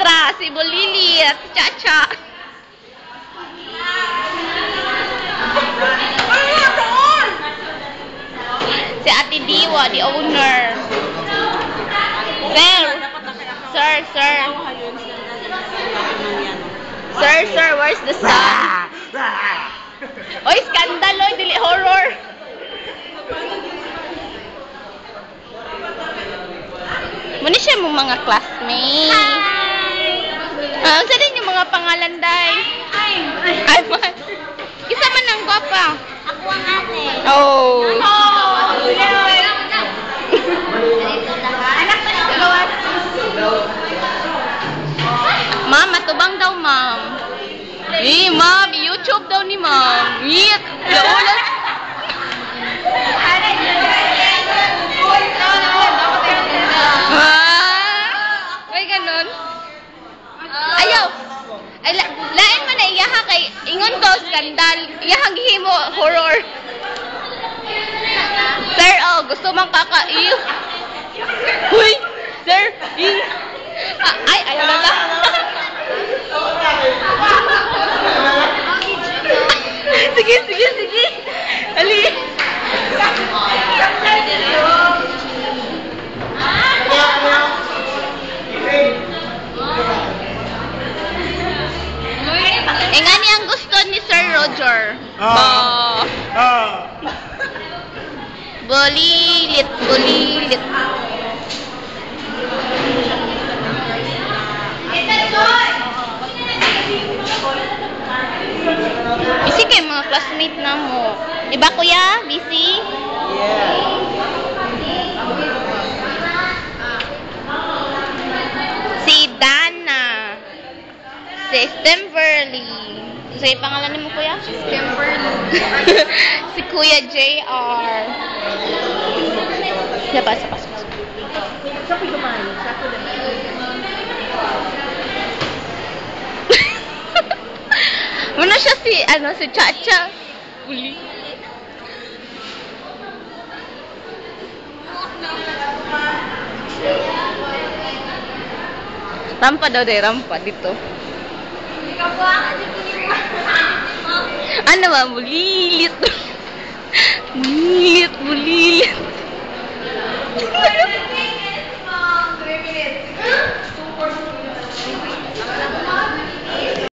maestra, si Bulilit, Chacha. Si Ate Diwa, the owner. Sir, where's the sun? Oy, skandal, oy, dili horror. Muna siya mong mga classmates. Unsa din yung mga pangalan, day? Ay, man. Isa man ang gwapa. Ako ang ate. Oh. Anak pa siya. Ma'am, matubang daw, ma'am. Ma'am, YouTube daw ni ma'am. Yit, laulat. May ganun. Ayaw. Ay, lain man na iyaha kay ingon ko, skandal. Iyahang himo, horror. Sir, oh, gusto mang kakaiyo. Uy, sir, ay, ayaw na lang. Sige. Ali. Ngani ang gusto ni Sir Roger? Bulilit. Busy kayo mga classmate na mo. Diba kuya? Busy? Yeah. Si Dana. Si Stemverly. Sige, pangalan mo kuya? Stemverly. Si Kuya JR. Labas. Muna siya si Chacha. Uli. Rampa daw day, rampa dito. Ano ba? Bulilit. Bulilit.